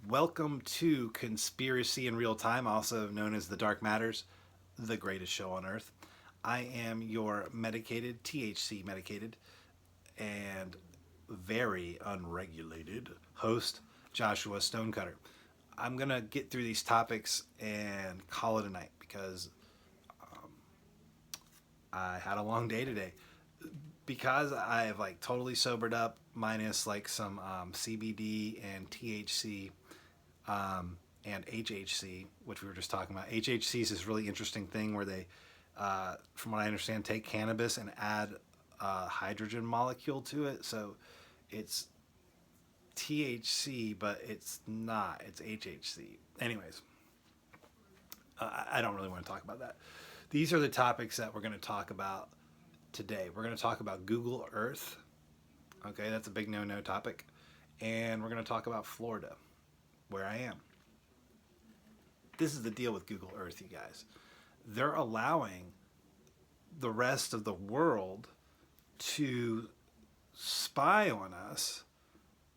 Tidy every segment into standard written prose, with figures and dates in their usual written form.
Welcome to Conspiracy in Real Time, also known as The Dark Matters, the greatest show on earth. I am your medicated, THC medicated, and very unregulated host, Joshua Stonecutter. I'm going to get through these topics and call it a night because I had a long day today. Because I have like totally sobered up, minus like some CBD and THC and HHC, which we were just talking about. HHC is this really interesting thing where they, from what I understand, take cannabis and add a hydrogen molecule to it. So it's THC, but it's not. It's HHC. Anyways, I don't really want to talk about that. These are the topics that we're going to talk about today. We're going to talk about Google Earth. Okay, that's a big no topic. And we're going to talk about Florida, where I am. This is the deal with Google Earth, you guys. They're allowing the rest of the world to spy on us,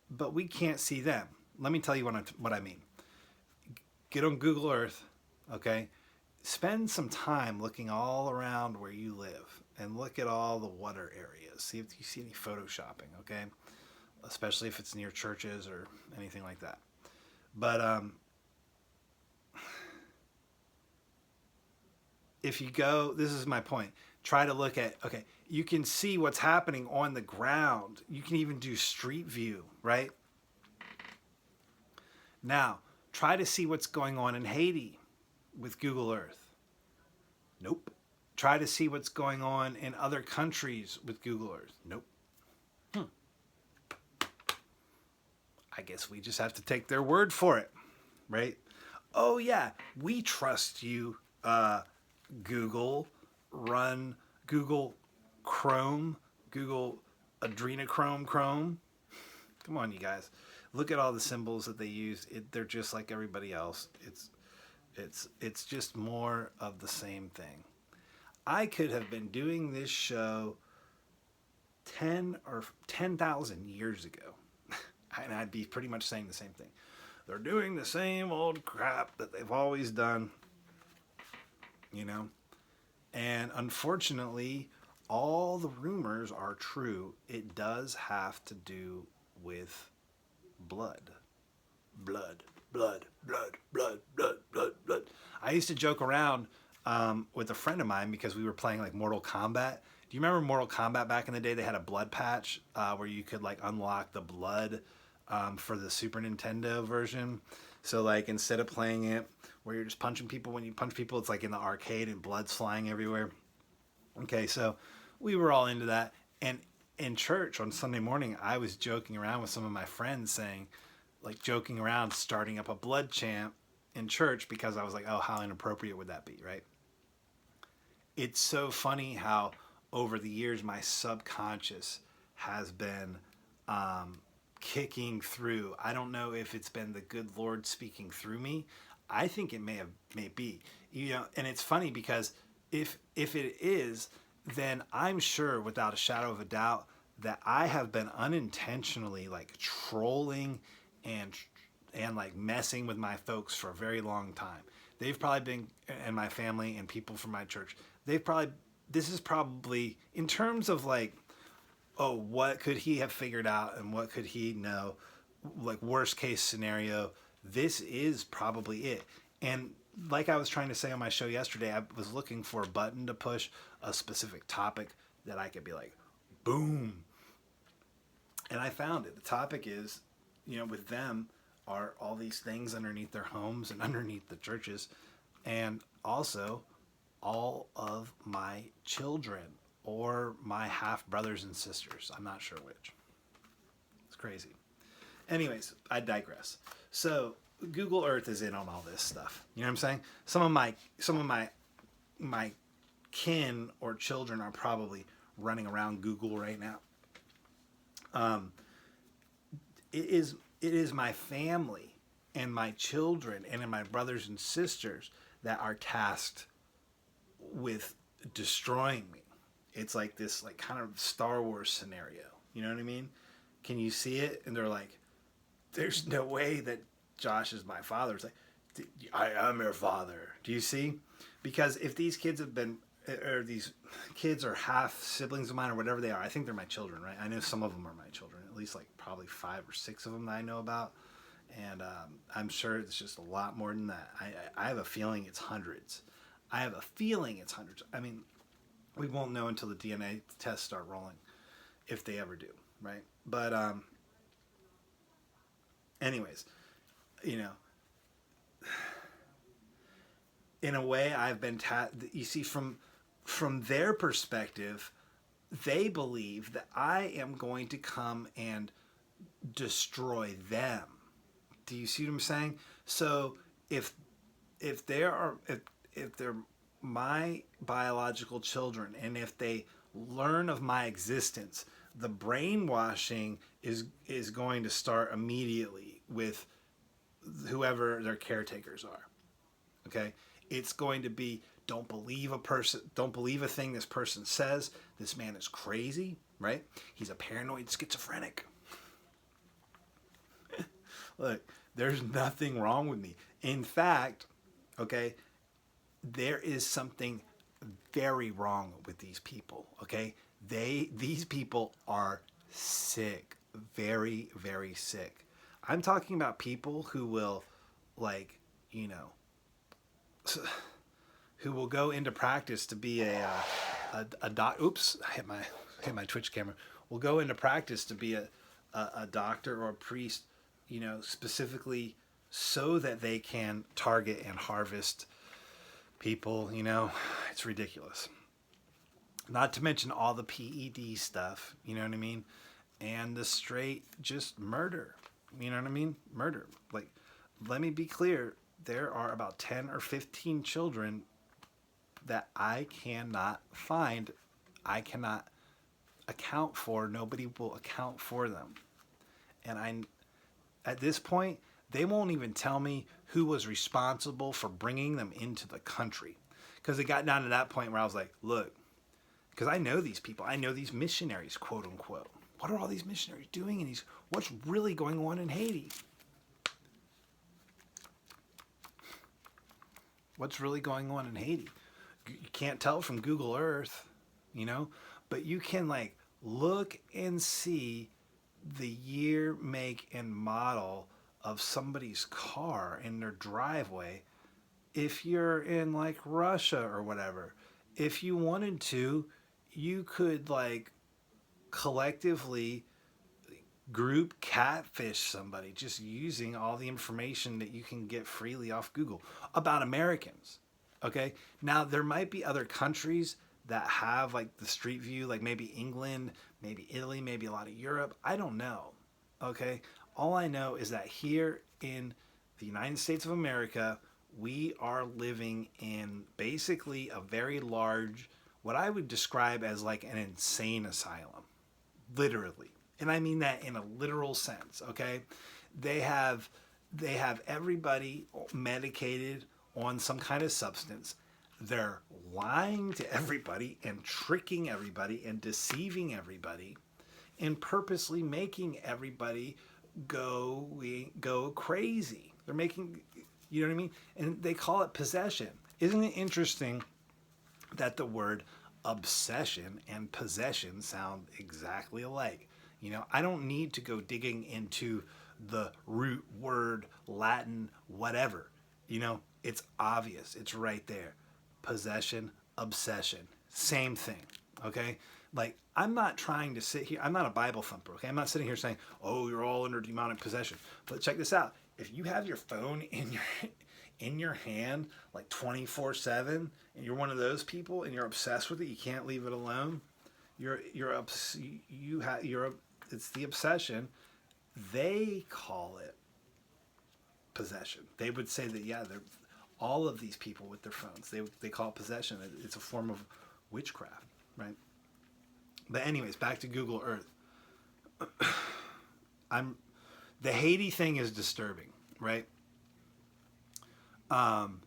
but we can't see them. Let me tell you what I mean. Get on Google Earth, okay? Spend some time looking all around where you live and look at all the water areas. See if you see any photoshopping, okay? Especially if it's near churches or anything like that. But if you go, this is my point. Try to look at, okay, you can see what's happening on the ground. You can even do street view, right? Now, try to see what's going on in Haiti with Google Earth. Nope. Try to see what's going on in other countries with Google Earth. Nope. I guess we just have to take their word for it, right? Oh yeah, we trust you, Google. Run Google Chrome, Google Adrenochrome Chrome. Come on, you guys. Look at all the symbols that they use. They're just like everybody else. It's just more of the same thing. I could have been doing this show 10,000 years ago, and I'd be pretty much saying the same thing. They're doing the same old crap that they've always done, you know? And unfortunately, all the rumors are true. It does have to do with blood. Blood, blood, blood, blood, blood, blood, blood. I used to joke around with a friend of mine because we were playing like Mortal Kombat. Do you remember Mortal Kombat back in the day? They had a blood patch where you could like unlock the blood for the Super Nintendo version. So like instead of playing it where you're just punching people, when you punch people, it's like in the arcade and blood's flying everywhere. Okay, so we were all into that. And in church on Sunday morning, I was joking around with some of my friends saying, like joking around, starting up a blood chant in church because I was like, oh, how inappropriate would that be, right? It's so funny how over the years my subconscious has been kicking through. I don't know if it's been the good Lord speaking through me. I think it may be. You know, and it's funny because if it is, then I'm sure without a shadow of a doubt that I have been unintentionally like trolling and like messing with my folks for a very long time. They've probably been, and my family and people from my church, this is probably in terms of like, oh, what could he have figured out and what could he know? Like worst case scenario, this is probably it. And like I was trying to say on my show yesterday, I was looking for a button to push a specific topic that I could be like, boom. And I found it. The topic is, you know, with them are all these things underneath their homes and underneath the churches. And also all of my children or my half brothers and sisters. I'm not sure which. It's crazy. Anyways, I digress. So Google Earth is in on all this stuff. You know what I'm saying? Some of my kin or children are probably running around Google right now. It is my family and my children and my brothers and sisters that are tasked with destroying me. It's like this like kind of Star Wars scenario. You know what I mean? Can you see it? And they're like, there's no way that Josh is my father. It's like, I am your father. Do you see? Because if these kids have been, or these kids are half siblings of mine or whatever they are, I think they're my children, right? I know some of them are my children, at least like probably 5 or 6 of them that I know about. And I'm sure it's just a lot more than that. I have a feeling it's hundreds. I have a feeling it's hundreds. I mean, we won't know until the DNA tests start rolling, if they ever do, right? But anyways, you know, in a way, I've been you see, from their perspective, they believe that I am going to come and destroy them. Do you see what I'm saying? So if they are if they're my biological children, and if they learn of my existence, the brainwashing is going to start immediately with whoever their caretakers are. Okay? It's going to be, don't believe a thing this person says. This man is crazy, right? He's a paranoid schizophrenic. Look, there's nothing wrong with me. In fact, okay, there is something very wrong with these people, okay? These people are sick, very, very sick. I'm talking about people who will, like, you know, who will go into practice to be a doc. Oops, I hit my Twitch camera. Will go into practice to be a doctor or a priest, you know, specifically so that they can target and harvest people. You know, it's ridiculous. Not to mention all the PED stuff. You know what I mean? And the straight just murder. You know what I mean? Murder. Like, let me be clear. There are about 10 or 15 children that I cannot find. I cannot account for. Nobody will account for them. And at this point, they won't even tell me who was responsible for bringing them into the country. Because it got down to that point where I was like, look, because I know these people. I know these missionaries, quote unquote. What are all these missionaries doing in what's really going on in Haiti? What's really going on in Haiti? You can't tell from Google Earth, you know, but you can like look and see the year, make, and model of somebody's car in their driveway if you're in like Russia or whatever. If you wanted to, you could like collectively group catfish somebody just using all the information that you can get freely off Google about Americans. Okay, now there might be other countries that have like the street view, like maybe England, maybe Italy, maybe a lot of Europe. I don't know. Okay, all I know is that here in the United States of America, we are living in basically a very large, what I would describe as like an insane asylum, literally. And I mean that in a literal sense, okay? They have everybody medicated on some kind of substance. They're lying to everybody and tricking everybody and deceiving everybody and purposely making everybody go crazy. They're making, you know what I mean? And they call it possession. Isn't it interesting that the word obsession and possession sound exactly alike? You know, I don't need to go digging into the root word, Latin, whatever. You know, it's obvious. It's right there. Possession, obsession, same thing. Okay? Like, I'm not trying to sit here. I'm not a Bible thumper. Okay? I'm not sitting here saying, oh, you're all under demonic possession. But check this out. If you have your phone in your hand like 24/7, and you're one of those people and you're obsessed with it, you can't leave it alone. It's the obsession. They call it possession. They would say that, yeah, they're all of these people with their phones. They call it possession. It's a form of witchcraft, right? But anyways, back to Google Earth. The Haiti thing is disturbing, right? The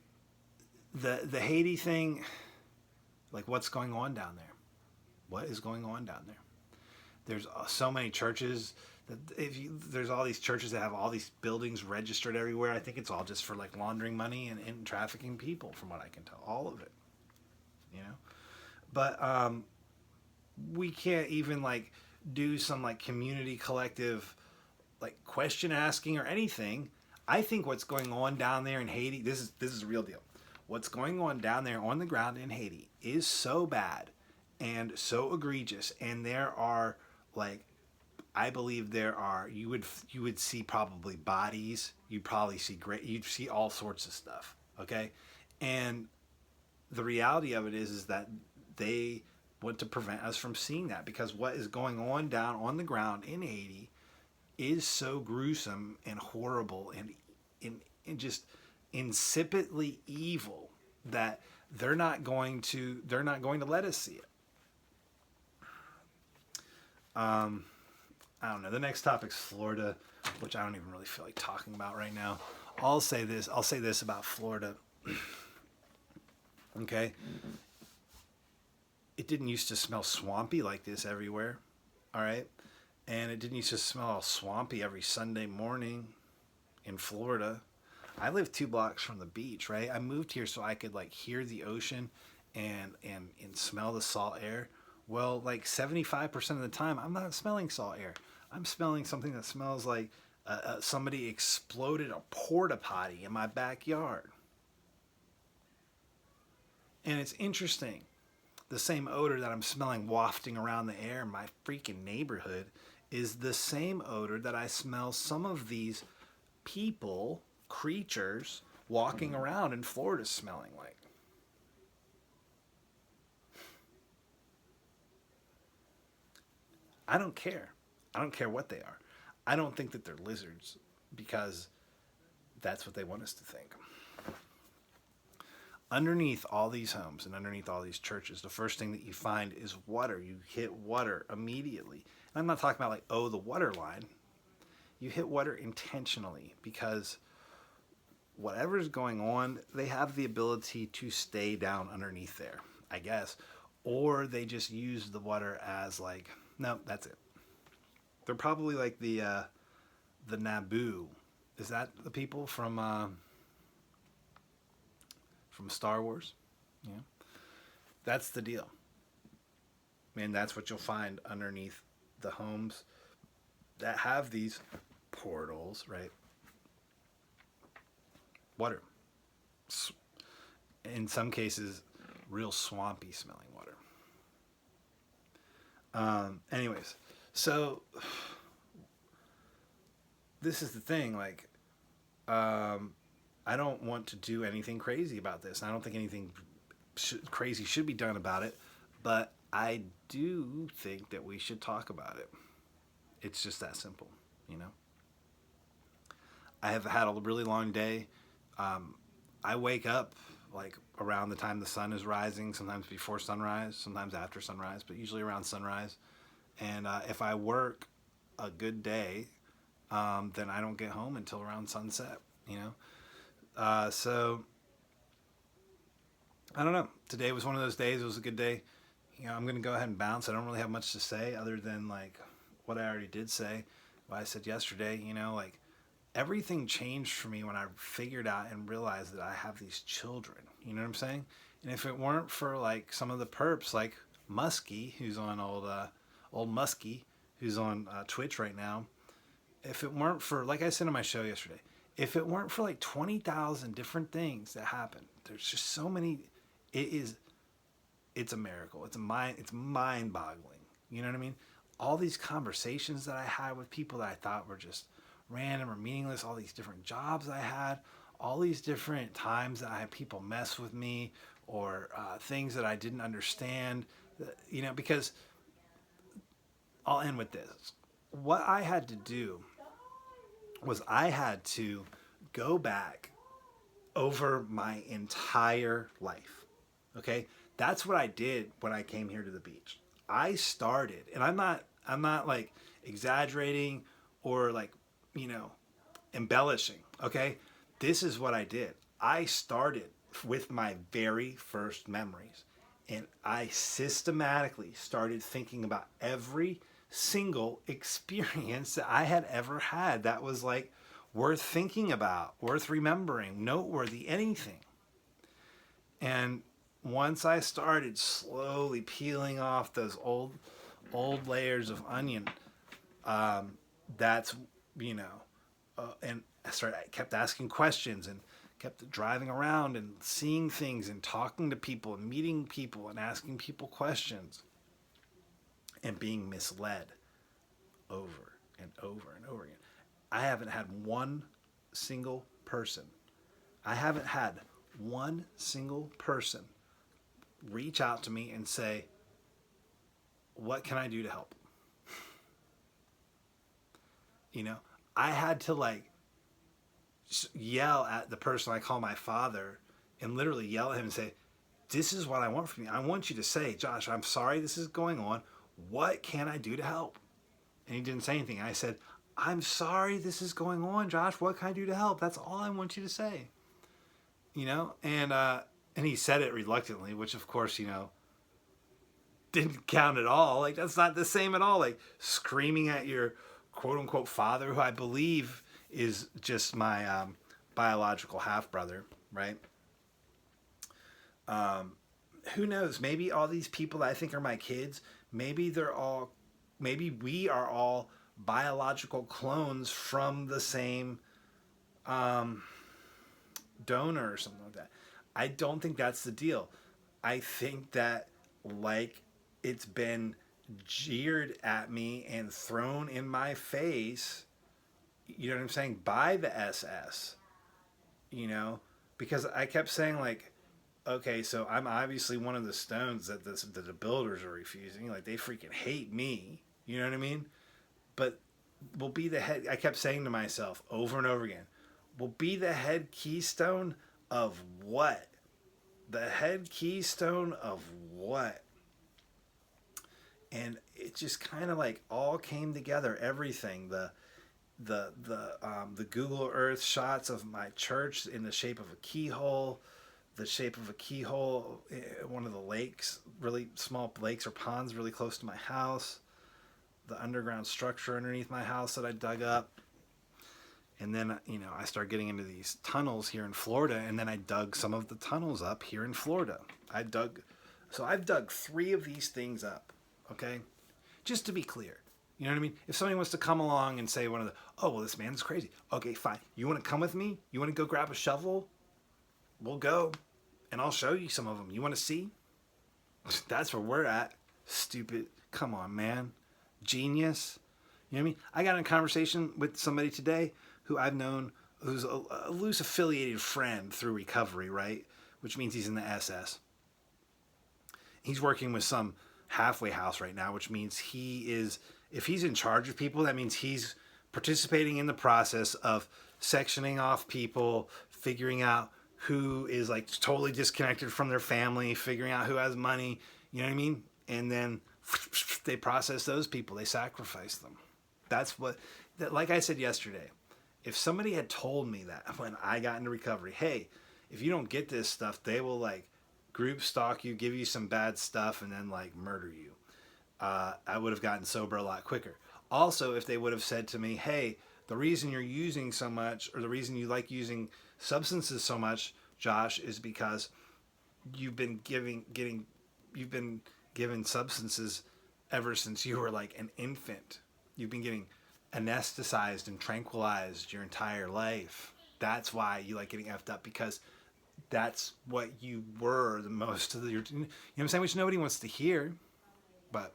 Haiti thing, like, what's going on down there? What is going on down there? There's so many churches There's all these churches that have all these buildings registered everywhere. I think it's all just for like laundering money and trafficking people, from what I can tell. All of it, you know. But we can't even like do some like community collective like question asking or anything. I think what's going on down there in Haiti, this is a real deal. What's going on down there on the ground in Haiti is so bad and so egregious, and there are like, I believe there are, you would see probably bodies, you'd see all sorts of stuff, okay? And the reality of it is that they want to prevent us from seeing that, because what is going on down on the ground in Haiti is so gruesome and horrible and just insipidly evil that they're not going to let us see it. I don't know. The next topic's Florida, which I don't even really feel like talking about right now. I'll say this about Florida. Okay? It didn't used to smell swampy like this everywhere. All right? And it didn't used to smell swampy every Sunday morning in Florida. I live 2 blocks from the beach, right? I moved here so I could like hear the ocean and smell the salt air. Well, like 75% of the time, I'm not smelling salt air. I'm smelling something that smells like somebody exploded a porta potty in my backyard. And it's interesting. The same odor that I'm smelling wafting around the air in my freaking neighborhood is the same odor that I smell some of these people, creatures, walking around in Florida smelling like. I don't care. I don't care what they are. I don't think that they're lizards, because that's what they want us to think. Underneath all these homes and underneath all these churches, the first thing that you find is water. You hit water immediately. And I'm not talking about like, oh, the water line. You hit water intentionally, because whatever's going on, they have the ability to stay down underneath there, I guess. Or they just use the water as like, no, that's it. They're probably like the Naboo. Is that the people from Star Wars? Yeah. That's the deal. And that's what you'll find underneath the homes that have these portals, right? Water. In some cases, real swampy smelling water. Anyways, so this is the thing, like, I don't want to do anything crazy about this. I don't think anything crazy should be done about it, but I do think that we should talk about it. It's just that simple, you know? I have had a really long day. I wake up like around the time the sun is rising, sometimes before sunrise, sometimes after sunrise, but usually around sunrise. And if I work a good day, then I don't get home until around sunset, you know? So, I don't know. Today was one of those days. It was a good day. You know, I'm going to go ahead and bounce. I don't really have much to say other than like what I already did say. What I said yesterday, you know, like everything changed for me when I figured out and realized that I have these children. You know what I'm saying? And if it weren't for like some of the perps, like Muskie, who's on old Muskie, who's on Twitch right now, if it weren't for, like I said on my show yesterday, if it weren't for like 20,000 different things that happen, there's just so many. It's a miracle. It's mind boggling. You know what I mean? All these conversations that I had with people that I thought were just random or meaningless, all these different jobs I had, all these different times that I had people mess with me, or things that I didn't understand, you know, because I'll end with this. What I had to do was I had to go back over my entire life. Okay? That's what I did when I came here to the beach. I started, and I'm not like exaggerating or like, you know, embellishing, okay? This is what I did. I started with my very first memories, and I systematically started thinking about every single experience that I had ever had that was like worth thinking about, worth remembering, noteworthy, anything. And once I started slowly peeling off those old layers of onion, that's and I kept asking questions and kept driving around and seeing things and talking to people and meeting people and asking people questions and being misled over and over and over again. I haven't had one single person. I haven't had one single person reach out to me and say, "What can I do to help?" You know, I had to like yell at the person I call my father and literally yell at him and say, "This is what I want from you. I want you to say, Josh, I'm sorry this is going on. What can I do to help?" And he didn't say anything. I said, "I'm sorry this is going on, Josh. What can I do to help? That's all I want you to say." And he said it reluctantly, which of course, didn't count at all. Like, that's not the same at all. Like, screaming at your quote unquote father, who I believe is just my biological half brother, right? Who knows? Maybe all these people that I think are my kids, maybe we are all biological clones from the same donor or something like that. I don't think that's the deal. I think that, like, it's been jeered at me and thrown in my face, you know what I'm saying, by the SS, because I kept saying, like, okay, so I'm obviously one of the stones that the builders are refusing. Like, they freaking hate me, you know what I mean? But we'll be the head, I kept saying to myself over and over again, will be the head keystone of what? The head keystone of what? And it just kind of like all came together. Everything, the Google Earth shots of my church in the shape of a keyhole, one of the lakes, really small lakes or ponds, really close to my house, the underground structure underneath my house that I dug up. And then, I started getting into these tunnels here in Florida, and then I dug some of the tunnels up here in Florida. I've dug 3 of these things up, okay? Just to be clear, you know what I mean? If somebody wants to come along and say oh, well, this man's crazy. Okay, fine. You want to come with me? You want to go grab a shovel? We'll go, and I'll show you some of them. You want to see? That's where we're at. Stupid. Come on, man. Genius. You know what I mean? I got in a conversation with somebody today who I've known, who's a loose affiliated friend through recovery, right? Which means he's in the SS. He's working with some halfway house right now, which means if he's in charge of people, that means he's participating in the process of sectioning off people, figuring out who is like totally disconnected from their family, figuring out who has money, you know what I mean? And then they process those people, they sacrifice them. Like I said yesterday, if somebody had told me that when I got into recovery, hey, if you don't get this stuff, they will like group stalk you, give you some bad stuff, and then like murder you, I would have gotten sober a lot quicker. Also, if they would have said to me, hey, the reason you're using so much, or the reason you like using substances so much, Josh, is because you've been given substances ever since you were like an infant. You've been getting anesthetized and tranquilized your entire life. That's why you like getting effed up, because that's what you were the most of your, you know what I'm saying, which nobody wants to hear. But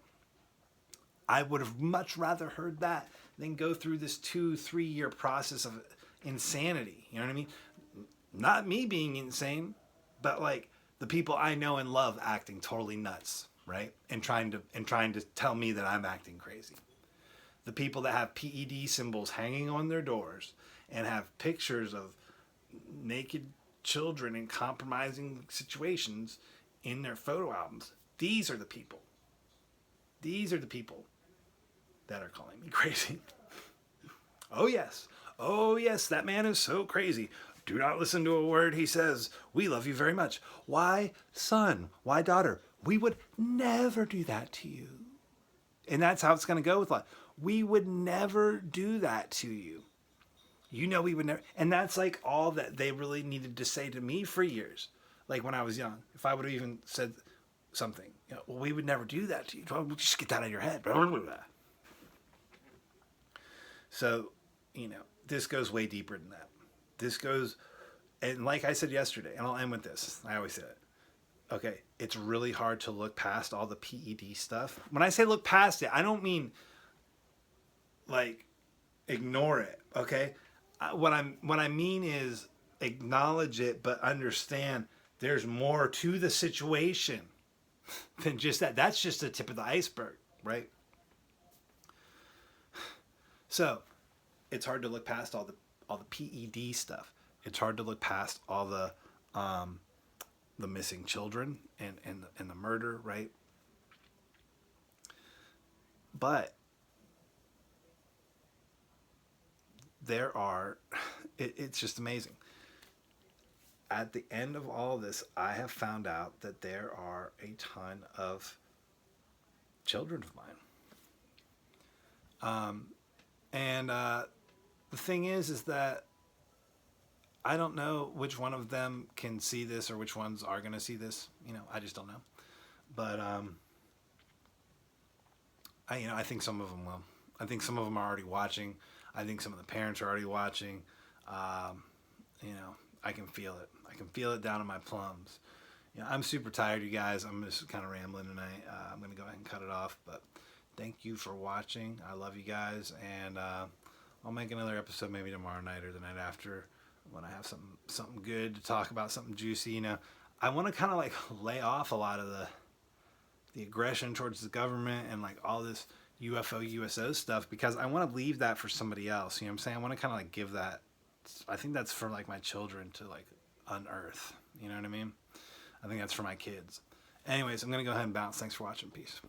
I would have much rather heard that than go through this 2-3 year process of insanity. You know what I mean? Not me being insane, but like the people I know and love acting totally nuts, right? And trying to tell me that I'm acting crazy. The people that have PED symbols hanging on their doors and have pictures of naked children in compromising situations in their photo albums. These are the people. These are the people that are calling me crazy. Oh yes, that man is so crazy. Do not listen to a word he says. We love you very much. Why, son? Why, daughter? We would never do that to you. And that's how it's going to go with life. We would never do that to you. You know, we would never. And that's like all that they really needed to say to me for years. Like when I was young, if I would have even said something, well, we would never do that to you. Well, just get that out of your head. So, this goes way deeper than that. This goes, and like I said yesterday, and I'll end with this. I always say it. Okay, it's really hard to look past all the PED stuff. When I say look past it, I don't mean like ignore it. Okay, what I mean is acknowledge it, but understand there's more to the situation than just that. That's just the tip of the iceberg, right? So it's hard to look past all the PED stuff. It's hard to look past all the missing children and the murder, right? But it's just amazing. At the end of all this, I have found out that there are a ton of children of mine. And the thing is that I don't know which one of them can see this or which ones are going to see this. I just don't know. But I think some of them will. I think some of them are already watching. I think some of the parents are already watching. I can feel it. I can feel it down in my plums. I'm super tired, you guys. I'm just kind of rambling tonight. I'm going to go ahead and cut it off. But thank you for watching. I love you guys. And I'll make another episode maybe tomorrow night or the night after when I have something good to talk about, something juicy. I want to kind of like lay off a lot of the aggression towards the government and like all this UFO, USO stuff, because I want to leave that for somebody else. You know what I'm saying? I want to kind of like give that. I think that's for like my children to like unearth. You know what I mean? I think that's for my kids. Anyways, I'm going to go ahead and bounce. Thanks for watching. Peace.